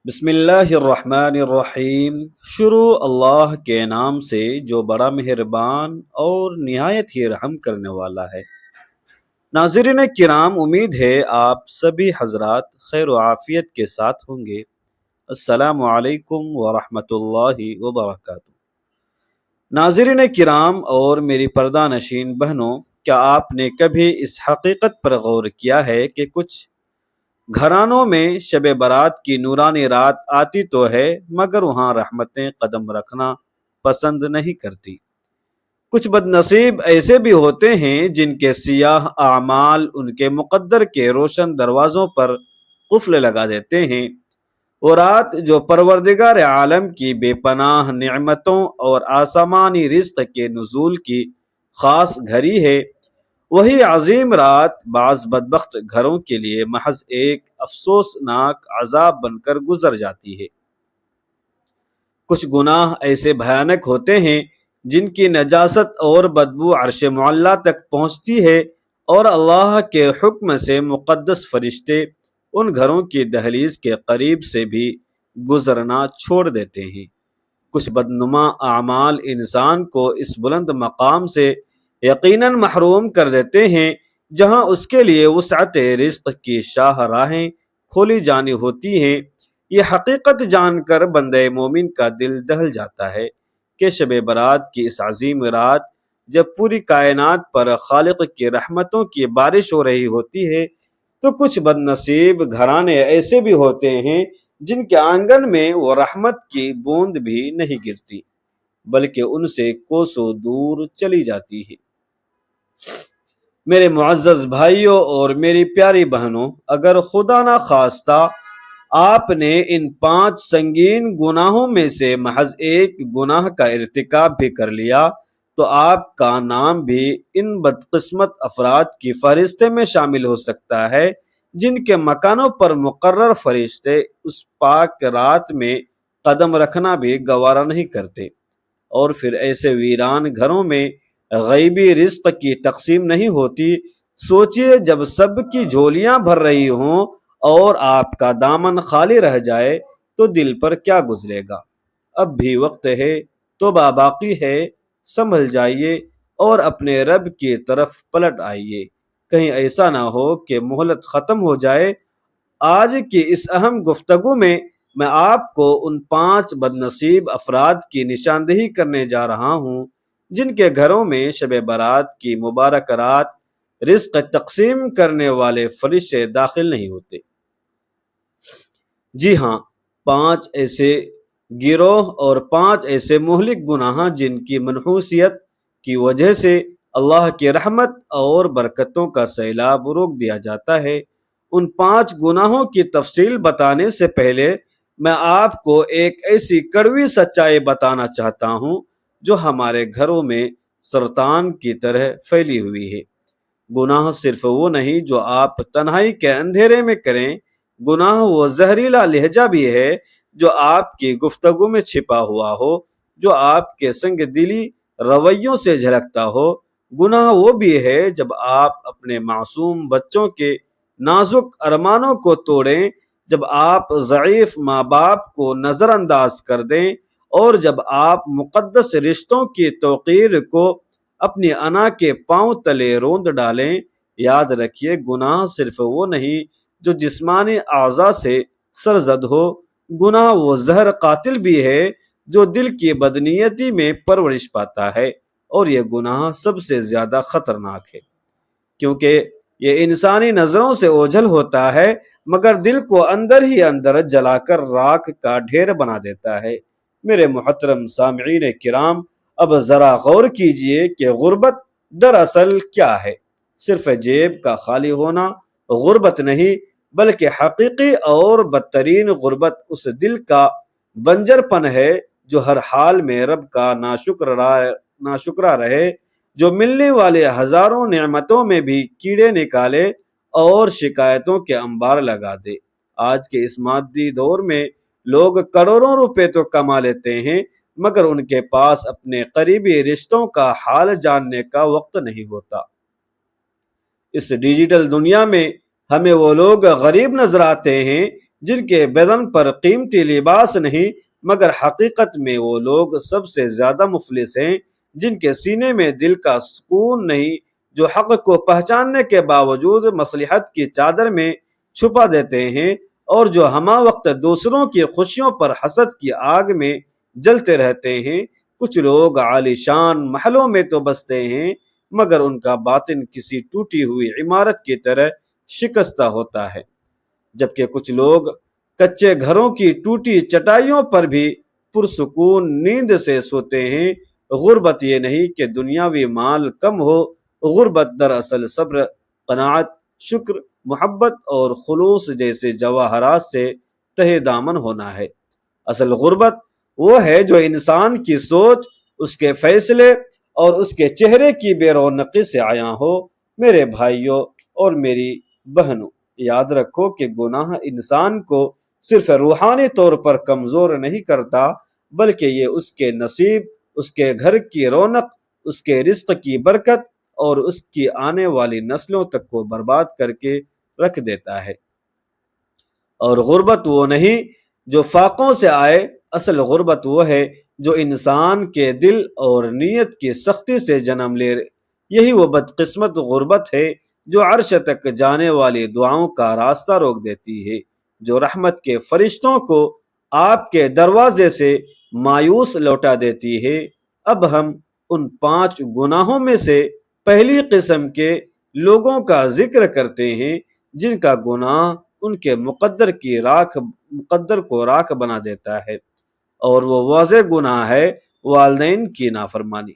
بسم اللہ الرحمن الرحیم۔ شروع اللہ کے نام سے جو بڑا مہربان اور نہایت ہی رحم کرنے والا ہے۔ ناظرین کرام، امید ہے آپ سبھی حضرات خیر و عافیت کے ساتھ ہوں گے۔ السلام علیکم ورحمۃ اللہ وبرکاتہ۔ ناظرین کرام اور میری پردہ نشین بہنوں، کیا آپ نے کبھی اس حقیقت پر غور کیا ہے کہ کچھ گھرانوں میں شب برات کی نورانی رات آتی تو ہے، مگر وہاں رحمتیں قدم رکھنا پسند نہیں کرتی؟ کچھ بد نصیب ایسے بھی ہوتے ہیں جن کے سیاہ اعمال ان کے مقدر کے روشن دروازوں پر قفل لگا دیتے ہیں۔ وہ رات جو پروردگار عالم کی بے پناہ نعمتوں اور آسمانی رزق کے نزول کی خاص گھڑی ہے، وہی عظیم رات بعض بدبخت گھروں کے لیے محض ایک افسوسناک عذاب بن کر گزر جاتی ہے۔ کچھ گناہ ایسے بھیانک ہوتے ہیں جن کی نجاست اور بدبو عرش معلیٰ تک پہنچتی ہے، اور اللہ کے حکم سے مقدس فرشتے ان گھروں کی دہلیز کے قریب سے بھی گزرنا چھوڑ دیتے ہیں۔ کچھ بدنما اعمال انسان کو اس بلند مقام سے یقیناً محروم کر دیتے ہیں جہاں اس کے لیے وسعت رزق کی شاہ راہیں کھولی جانی ہوتی ہیں۔ یہ حقیقت جان کر بندہ مومن کا دل دہل جاتا ہے کہ شب برات کی اس عظیم رات جب پوری کائنات پر خالق کی رحمتوں کی بارش ہو رہی ہوتی ہے، تو کچھ بد نصیب گھرانے ایسے بھی ہوتے ہیں جن کے آنگن میں وہ رحمت کی بوند بھی نہیں گرتی، بلکہ ان سے کوسوں دور چلی جاتی ہے۔ میرے معزز بھائیوں اور میری پیاری بہنوں، اگر خدا نہ خواستہ آپ نے ان 5 سنگین گناہوں میں سے محض ایک گناہ کا ارتکاب بھی کر لیا تو آپ کا نام بھی ان بدقسمت افراد کی فہرست میں شامل ہو سکتا ہے جن کے مکانوں پر مقرر فرشتے اس پاک رات میں قدم رکھنا بھی گوارا نہیں کرتے۔ اور پھر ایسے ویران گھروں میں غیبی رزق کی تقسیم نہیں ہوتی۔ سوچئے جب سب کی جھولیاں بھر رہی ہوں اور آپ کا دامن خالی رہ جائے تو دل پر کیا گزرے گا؟ اب بھی وقت ہے، توبہ باقی ہے، سنبھل جائیے اور اپنے رب کی طرف پلٹ آئیے، کہیں ایسا نہ ہو کہ مہلت ختم ہو جائے۔ آج کی اس اہم گفتگو میں آپ کو ان 5 بد نصیب افراد کی نشاندہی کرنے جا رہا ہوں جن کے گھروں میں شب برات کی مبارک رات رزق تقسیم کرنے والے فرشتے داخل نہیں ہوتے۔ جی ہاں، 5 ایسے گروہ اور 5 ایسے مہلک گناہ جن کی منحوسیت کی وجہ سے اللہ کی رحمت اور برکتوں کا سیلاب روک دیا جاتا ہے۔ ان 5 گناہوں کی تفصیل بتانے سے پہلے میں آپ کو ایک ایسی کڑوی سچائی بتانا چاہتا ہوں جو ہمارے گھروں میں سرطان کی طرح پھیلی ہوئی ہے۔ گناہ صرف وہ نہیں جو آپ تنہائی کے اندھیرے میں کریں، گناہ وہ زہریلا لہجہ بھی ہے جو آپ کی گفتگو میں چھپا ہوا ہو، جو آپ کے سنگ دلی رویوں سے جھلکتا ہو۔ گناہ وہ بھی ہے جب آپ اپنے معصوم بچوں کے نازک ارمانوں کو توڑیں، جب آپ ضعیف ماں باپ کو نظر انداز کر دیں، اور جب آپ مقدس رشتوں کی توقیر کو اپنی انا کے پاؤں تلے روند ڈالیں۔ یاد رکھیے، گناہ صرف وہ نہیں جو جسمانی اعضاء سے سرزد ہو، گناہ وہ زہر قاتل بھی ہے جو دل کی بدنیتی میں پرورش پاتا ہے، اور یہ گناہ سب سے زیادہ خطرناک ہے کیونکہ یہ انسانی نظروں سے اوجھل ہوتا ہے مگر دل کو اندر ہی اندر جلا کر راکھ کا ڈھیر بنا دیتا ہے۔ میرے محترم سامعین کرام، اب ذرا غور کیجئے کہ غربت دراصل کیا ہے۔ صرف جیب کا خالی ہونا غربت نہیں، بلکہ حقیقی اور بدترین غربت اس دل کا بنجر پن ہے جو ہر حال میں رب کا ناشکرا رہے، جو ملنے والے ہزاروں نعمتوں میں بھی کیڑے نکالے اور شکایتوں کے انبار لگا دے۔ آج کے اس مادی دور میں لوگ کروڑوں روپے تو کما لیتے ہیں مگر ان کے پاس اپنے قریبی رشتوں کا حال جاننے کا وقت نہیں ہوتا۔ اس ڈیجیٹل دنیا میں ہمیں وہ لوگ غریب نظر آتے ہیں جن کے بدن پر قیمتی لباس نہیں، مگر حقیقت میں وہ لوگ سب سے زیادہ مفلس ہیں، جن کے سینے میں دل کا سکون نہیں، جو حق کو پہچاننے کے باوجود مصلحت کی چادر میں چھپا دیتے ہیں، اور جو ہمہ وقت دوسروں کی خوشیوں پر حسد کی آگ میں جلتے رہتے ہیں۔ کچھ لوگ عالی شان محلوں میں تو بستے ہیں، مگر ان کا باطن کسی ٹوٹی ہوئی عمارت کی طرح شکستہ ہوتا ہے، جبکہ کچھ لوگ کچے گھروں کی ٹوٹی چٹائیوں پر بھی پرسکون نیند سے سوتے ہیں۔ غربت یہ نہیں کہ دنیاوی مال کم ہو، غربت دراصل صبر، قناعت، شکر، محبت اور خلوص جیسے جواہرات سے تہ دامن ہونا ہے۔ اصل غربت وہ ہے جو انسان کی سوچ، اس کے فیصلے اور اس کے چہرے کی بے رونقی سے عیاں ہو۔ میرے بھائیوں اور میری بہنوں، یاد رکھو کہ گناہ انسان کو صرف روحانی طور پر کمزور نہیں کرتا، بلکہ یہ اس کے نصیب، اس کے گھر کی رونق، اس کے رزق کی برکت اور اس کی آنے والی نسلوں تک کو برباد کر کے رکھ دیتا ہے۔ اور غربت وہ نہیں جو فاقوں سے آئے، اصل غربت وہ ہے جو انسان کے دل اور نیت کی سختی سے جنم لے۔ یہی وہ بدقسمت غربت ہے جو عرش تک جانے والی دعاؤں کا راستہ روک دیتی ہے، جو رحمت کے فرشتوں کو آپ کے دروازے سے مایوس لوٹا دیتی ہے۔ اب ہم ان 5 گناہوں میں سے پہلی قسم کے لوگوں کا ذکر کرتے ہیں جن کا گناہ ان کے مقدر کو راکھ بنا دیتا ہے، اور وہ واضح گناہ ہے والدین کی نافرمانی۔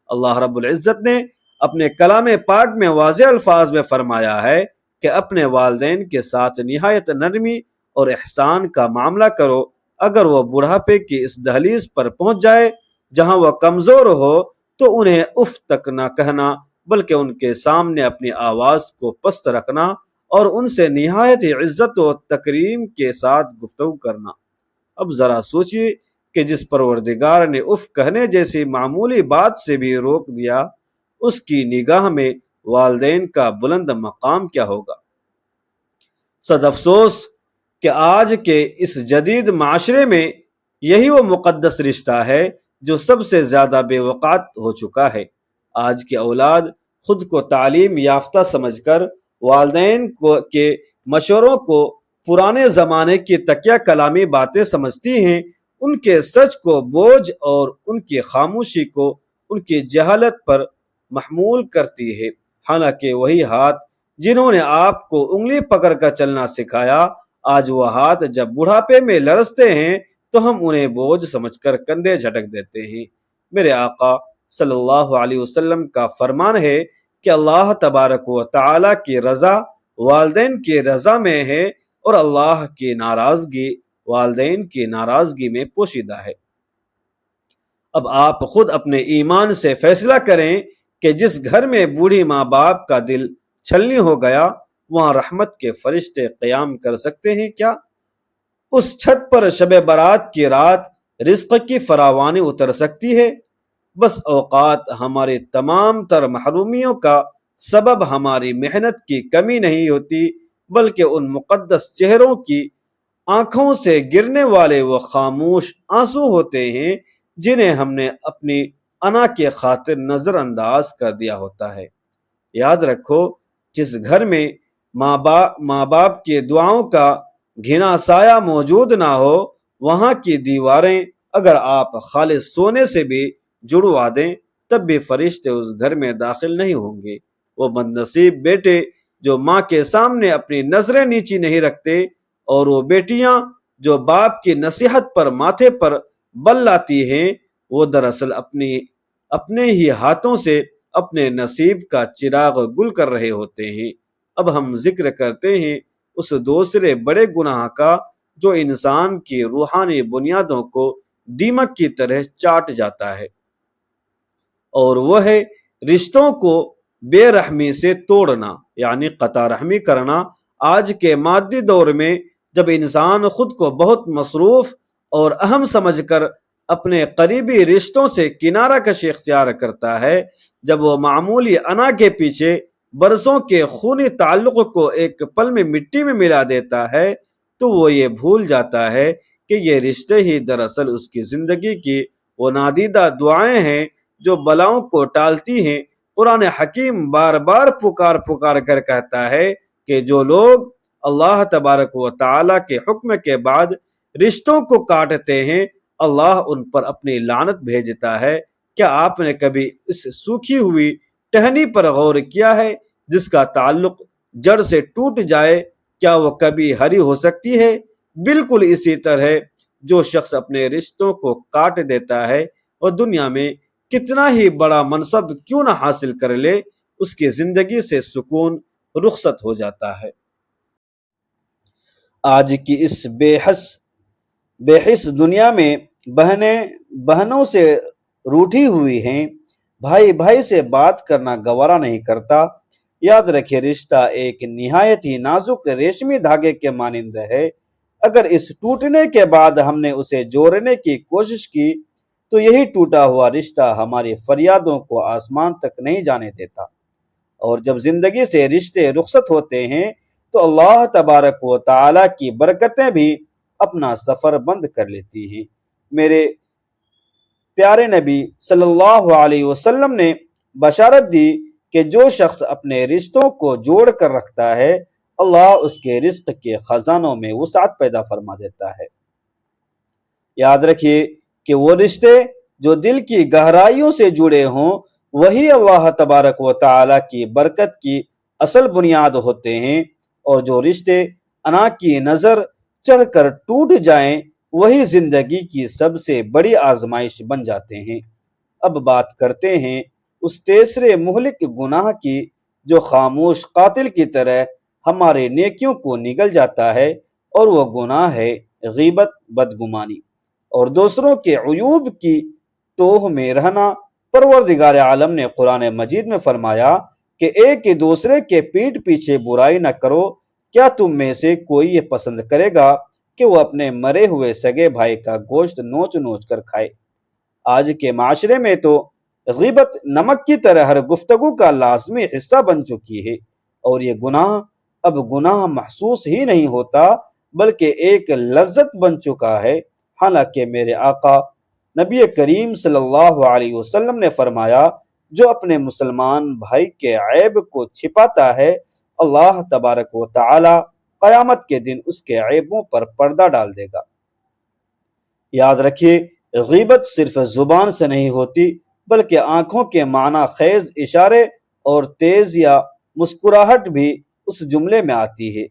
اللہ رب العزت نے اپنے کلام پاک میں واضح الفاظ میں فرمایا ہے کہ اپنے والدین کے ساتھ نہایت نرمی اور احسان کا معاملہ کرو۔ اگر وہ بڑھاپے کی اس دہلیز پر پہنچ جائے جہاں وہ کمزور ہو تو انہیں اف تک نہ کہنا، بلکہ ان کے سامنے اپنی آواز کو پست رکھنا اور ان سے نہایت عزت و تکریم کے ساتھ گفتگو کرنا۔ اب ذرا سوچئے کہ جس پروردگار نے اف کہنے جیسی معمولی بات سے بھی روک دیا، اس کی نگاہ میں والدین کا بلند مقام کیا ہوگا۔ صد افسوس کہ آج کے اس جدید معاشرے میں یہی وہ مقدس رشتہ ہے جو سب سے زیادہ بے وقعت ہو چکا ہے۔ آج کی اولاد خود کو تعلیم یافتہ سمجھ کر والدین کے مشوروں کو پرانے زمانے کی تکیہ کلامی باتیں سمجھتی ہیں، ان کے سچ کو بوجھ اور ان کی خاموشی کو ان کی جہالت پر محمول کرتی ہے، حالانکہ وہی ہاتھ جنہوں نے آپ کو انگلی پکڑ کر چلنا سکھایا، آج وہ ہاتھ جب بڑھاپے میں لرزتے ہیں تو ہم انہیں بوجھ سمجھ کر کندھے جھٹک دیتے ہیں۔ میرے آقا صلی اللہ علیہ وسلم کا فرمان ہے کہ اللہ تبارک و تعالی کی رضا والدین کی رضا میں ہے، اور اللہ کی ناراضگی والدین کی ناراضگی میں پوشیدہ ہے۔ اب آپ خود اپنے ایمان سے فیصلہ کریں کہ جس گھر میں بوڑھی ماں باپ کا دل چھلنی ہو گیا، وہاں رحمت کے فرشتے قیام کر سکتے ہیں کیا؟ اس چھت پر شب برات کی رات رزق کی فراوانی اتر سکتی ہے؟ بس اوقات ہماری تمام تر محرومیوں کا سبب ہماری محنت کی کمی نہیں ہوتی، بلکہ ان مقدس چہروں کی آنکھوں سے گرنے والے وہ خاموش آنسو ہوتے ہیں جنہیں ہم نے اپنی انا کے خاطر نظر انداز کر دیا ہوتا ہے۔ یاد رکھو، جس گھر میں ماں باپ کی دعاؤں کا گھنا سایہ موجود نہ ہو، وہاں کی دیواریں اگر آپ خالص سونے سے بھی جڑوا دیں تب بھی فرشتے اس گھر میں داخل نہیں ہوں گے۔ وہ بد نصیب بیٹے جو ماں کے سامنے اپنی نظریں نیچی نہیں رکھتے، اور وہ بیٹیاں جو باپ کی نصیحت پر ماتھے پر بل لاتی ہیں، وہ دراصل اپنے ہی ہاتھوں سے اپنے نصیب کا چراغ گل کر رہے ہوتے ہیں۔ اب ہم ذکر کرتے ہیں اس دوسرے بڑے گناہ کا جو انسان کی روحانی بنیادوں کو دیمک کی طرح چاٹ جاتا ہے، اور وہ ہے رشتوں کو بے رحمی سے توڑنا، یعنی قطع رحمی کرنا۔ آج کے مادی دور میں جب انسان خود کو بہت مصروف اور اہم سمجھ کر اپنے قریبی رشتوں سے کنارہ کشی اختیار کرتا ہے، جب وہ معمولی انا کے پیچھے برسوں کے خونی تعلق کو ایک پل میں مٹی میں ملا دیتا ہے، تو وہ یہ بھول جاتا ہے کہ یہ رشتے ہی دراصل اس کی زندگی کی وہ نادیدہ دعائیں ہیں جو بلاؤں کو ٹالتی ہیں۔ قرآن حکیم بار بار پکار پکار کر کہتا ہے کہ جو لوگ اللہ تبارک و تعالی کے حکم کے بعد رشتوں کو کاٹتے ہیں، اللہ ان پر اپنی لعنت بھیجتا ہے۔ کیا آپ نے کبھی اس سوکھی ہوئی ٹہنی پر غور کیا ہے جس کا تعلق جڑ سے ٹوٹ جائے؟ کیا وہ کبھی ہری ہو سکتی ہے؟ بالکل اسی طرح جو شخص اپنے رشتوں کو کاٹ دیتا ہے اور دنیا میں کتنا ہی بڑا منصب کیوں نہ حاصل کر لے، اس کی زندگی سے سکون رخصت ہو جاتا ہے۔ آج کی اس بے حس دنیا میں بہنیں بہنوں سے روٹھی ہوئی ہیں، بھائی بھائی سے بات کرنا گوارا نہیں کرتا۔ یاد رکھے، رشتہ ایک نہایت ہی نازک ریشمی دھاگے کے مانند ہے۔ اگر اس ٹوٹنے کے بعد ہم نے اسے جوڑنے کی کوشش کی تو یہی ٹوٹا ہوا رشتہ ہماری فریادوں کو آسمان تک نہیں جانے دیتا، اور جب زندگی سے رشتے رخصت ہوتے ہیں تو اللہ تبارک و تعالی کی برکتیں بھی اپنا سفر بند کر لیتی ہیں۔ میرے پیارے نبی صلی اللہ علیہ وسلم نے بشارت دی کہ جو شخص اپنے رشتوں کو جوڑ کر رکھتا ہے، اللہ اس کے رزق کے خزانوں میں وسعت پیدا فرما دیتا ہے۔ یاد رکھیے کہ وہ رشتے جو دل کی گہرائیوں سے جڑے ہوں وہی اللہ تبارک و تعالی کی برکت کی اصل بنیاد ہوتے ہیں، اور جو رشتے انا کی نظر چڑھ کر ٹوٹ جائیں وہی زندگی کی سب سے بڑی آزمائش بن جاتے ہیں۔ اب بات کرتے ہیں اس تیسرے مہلک گناہ کی جو خاموش قاتل کی طرح ہمارے نیکیوں کو نگل جاتا ہے، اور وہ گناہ ہے غیبت، بدگمانی اور دوسروں کے عیوب کی ٹوہ میں رہنا۔ پروردگار عالم نے قرآن مجید میں فرمایا کہ ایک دوسرے کے پیٹھ پیچھے برائی نہ کرو۔ کیا تم میں سے کوئی یہ پسند کرے گا کہ وہ اپنے مرے ہوئے سگے بھائی کا گوشت نوچ نوچ کر کھائے؟ آج کے معاشرے میں تو غیبت نمک کی طرح ہر گفتگو کا لازمی حصہ بن چکی ہے، اور یہ گناہ اب گناہ محسوس ہی نہیں ہوتا بلکہ ایک لذت بن چکا ہے۔ حالانکہ میرے آقا نبی کریم صلی اللہ علیہ وسلم نے فرمایا، جو اپنے مسلمان بھائی کے عیب کو چھپاتا ہے، اللہ تبارک و تعالی قیامت کے دن اس کے عیبوں پر پردہ ڈال دے گا۔ یاد رکھیے، غیبت صرف زبان سے نہیں ہوتی بلکہ آنکھوں کے معنی خیز اشارے اور تیز یا مسکراہٹ بھی اس جملے میں آتی ہے۔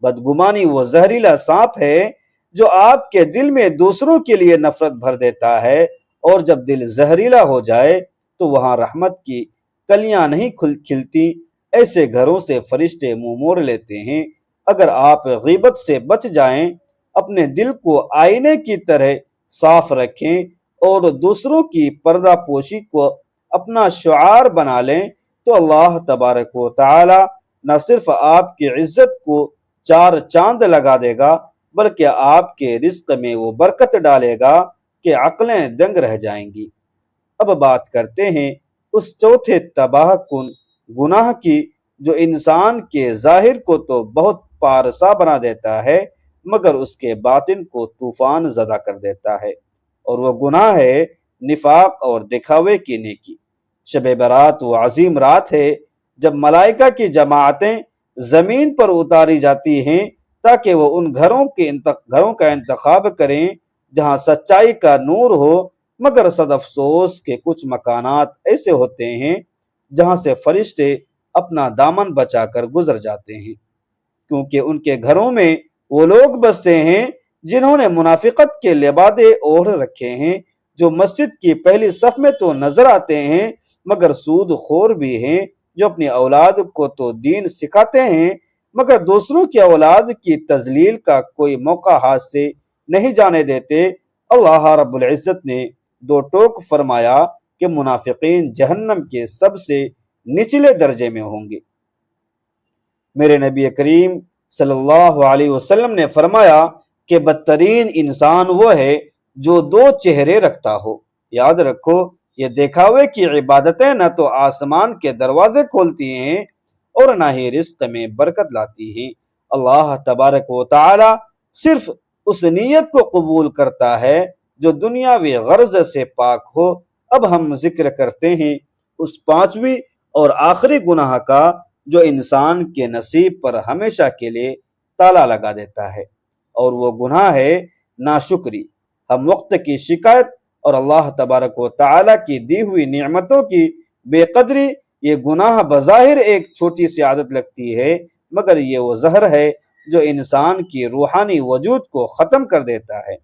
بدگمانی وہ زہریلا سانپ ہے جو آپ کے دل میں دوسروں کے لیے نفرت بھر دیتا ہے، اور جب دل زہریلا ہو جائے تو وہاں رحمت کی کلیاں نہیں کھلتی۔ ایسے گھروں سے فرشتے منہ موڑ لیتے ہیں۔ اگر آپ غیبت سے بچ جائیں، اپنے دل کو آئینے کی طرح صاف رکھیں اور دوسروں کی پردہ پوشی کو اپنا شعار بنا لیں، تو اللہ تبارک و تعالی نہ صرف آپ کی عزت کو چار چاند لگا دے گا بلکہ آپ کے رزق میں وہ برکت ڈالے گا کہ عقلیں دنگ رہ جائیں گی۔ اب بات کرتے ہیں اس چوتھے تباہ کن گناہ کی جو انسان کے ظاہر کو تو بہت پارسا بنا دیتا ہے مگر اس کے باطن کو طوفان زدہ کر دیتا ہے، اور وہ گناہ ہے نفاق اور دکھاوے کی نیکی۔ شب برات وہ عظیم رات ہے جب ملائکہ کی جماعتیں زمین پر اتاری جاتی ہیں تاکہ وہ ان گھروں کا انتخاب کریں جہاں سچائی کا نور ہو، مگر صد افسوس کہ کچھ مکانات ایسے ہوتے ہیں جہاں سے فرشتے اپنا دامن بچا کر گزر جاتے ہیں، کیونکہ ان کے گھروں میں وہ لوگ بستے ہیں جنہوں نے منافقت کے لبادے اوڑھ رکھے ہیں، جو مسجد کی پہلی صف میں تو نظر آتے ہیں مگر سود خور بھی ہیں، جو اپنی اولاد کو تو دین سکھاتے ہیں مگر دوسروں کی اولاد کی تذلیل کا کوئی موقع ہاتھ سے نہیں جانے دیتے۔ اللہ رب العزت نے دو ٹوک فرمایا کہ منافقین جہنم کے سب سے نچلے درجے میں ہوں گے۔ میرے نبی کریم صلی اللہ علیہ وسلم نے فرمایا کہ بدترین انسان وہ ہے جو دو چہرے رکھتا ہو۔ یاد رکھو، یہ دکھاوے کی عبادتیں نہ تو آسمان کے دروازے کھولتی ہیں اور نہ ہی رزق میں برکت لاتی ہیں۔ اللہ تبارک و تعالی صرف اس نیت کو قبول کرتا ہے جو دنیاوی غرض سے پاک ہو۔ اب ہم ذکر کرتے ہیں اس پانچویں اور آخری گناہ کا جو انسان کے نصیب پر ہمیشہ کے لیے تالا لگا دیتا ہے، اور وہ گناہ ہے ناشکری۔ ہم وقت کی شکایت اور اللہ تبارک و تعالی کی دی ہوئی نعمتوں کی بے قدری، یہ گناہ بظاہر ایک چھوٹی سی عادت لگتی ہے، مگر یہ وہ زہر ہے جو انسان کی روحانی وجود کو ختم کر دیتا ہے۔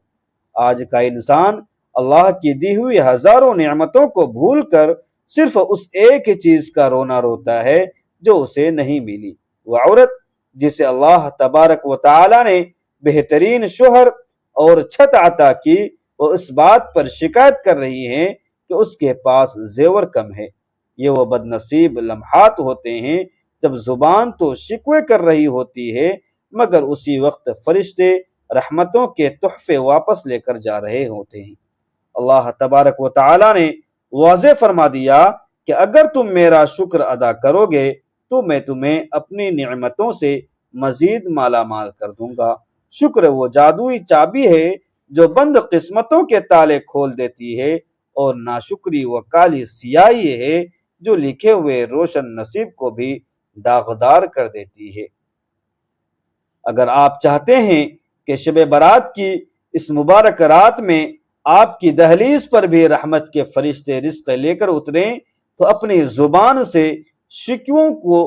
آج کا انسان اللہ کی دی ہوئی ہزاروں نعمتوں کو بھول کر صرف اس ایک چیز کا رونا روتا ہے جو اسے نہیں ملی۔ وہ عورت جسے اللہ تبارک و تعالی نے بہترین شوہر اور چھت عطا کی، وہ اس بات پر شکایت کر رہی ہے کہ اس کے پاس زیور کم ہے۔ یہ وہ بد نصیب لمحات ہوتے ہیں جب زبان تو شکوے کر رہی ہوتی ہے، مگر اسی وقت فرشتے رحمتوں کے تحفے واپس لے کر جا رہے ہوتے ہیں۔ اللہ تبارک و تعالی نے واضح فرما دیا کہ اگر تم میرا شکر ادا کرو گے تو میں تمہیں اپنی نعمتوں سے مزید مالا مال کر دوں گا۔ شکر وہ جادوئی چابی ہے جو بند قسمتوں کے تالے کھول دیتی ہے، اور ناشکری وہ کالی سیاہی ہے جو لکھے ہوئے روشن نصیب کو بھی داغدار کر دیتی ہے۔ اگر آپ چاہتے ہیں کہ شب برات کی اس مبارک رات میں آپ کی دہلیز پر بھی رحمت کے فرشتے رزق لے کر اتریں، تو اپنی زبان سے شکووں کو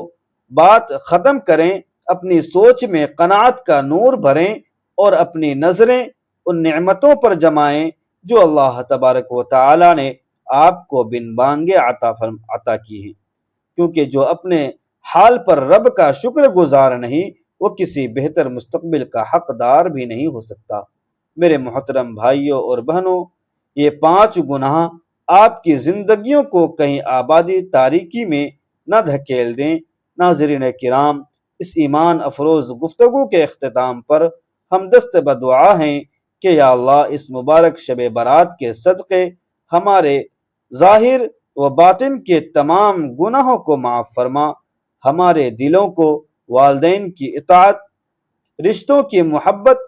بات ختم کریں، اپنی سوچ میں قناعت کا نور بھریں، اور اپنی نظریں ان نعمتوں پر جمائیں جو اللہ تبارک و تعالی نے آپ کو بن بانگے عطا کی ہیں، کیونکہ جو اپنے حال پر رب کا شکر گزار نہیں، وہ کسی بہتر مستقبل کا حقدار بھی نہیں ہو سکتا۔ میرے محترم بھائیوں اور بہنوں، یہ 5 گناہ آپ کی زندگیوں کو کہیں آبادی تاریکی میں نہ دھکیل دیں۔ ناظرین کرام، اس ایمان افروز گفتگو کے اختتام پر ہم دست بدعا ہیں کہ یا اللہ اس مبارک شب برات کے صدقے ہمارے ظاہر و باطن کے تمام گناہوں کو معاف فرما، ہمارے دلوں کو والدین کی اطاعت، رشتوں کی محبت،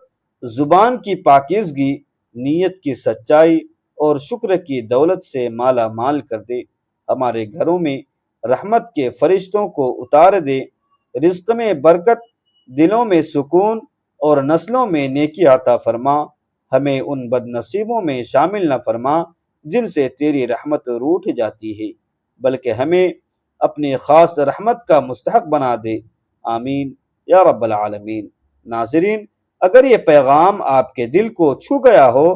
زبان کی پاکیزگی، نیت کی سچائی اور شکر کی دولت سے مالا مال کر دے۔ ہمارے گھروں میں رحمت کے فرشتوں کو اتار دے، رزق میں برکت، دلوں میں سکون اور نسلوں میں نیکی عطا فرما۔ ہمیں ان بد نصیبوں میں شامل نہ فرما جن سے تیری رحمت روٹھ جاتی ہے، بلکہ ہمیں اپنی خاص رحمت کا مستحق بنا دے۔ آمین یا رب العالمین۔ ناظرین، اگر یہ پیغام آپ کے دل کو چھو گیا ہو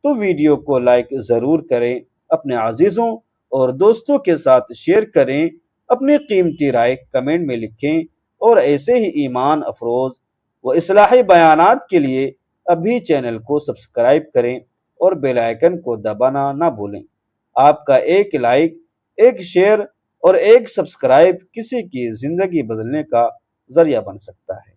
تو ویڈیو کو لائک ضرور کریں، اپنے عزیزوں اور دوستوں کے ساتھ شیئر کریں، اپنی قیمتی رائے کمنٹ میں لکھیں، اور ایسے ہی ایمان افروز و اصلاحی بیانات کے لیے ابھی چینل کو سبسکرائب کریں اور بیل آئیکن کو دبانا نہ بھولیں۔ آپ کا ایک لائک، ایک شیئر اور ایک سبسکرائب کسی کی زندگی بدلنے کا ذریعہ بن سکتا ہے۔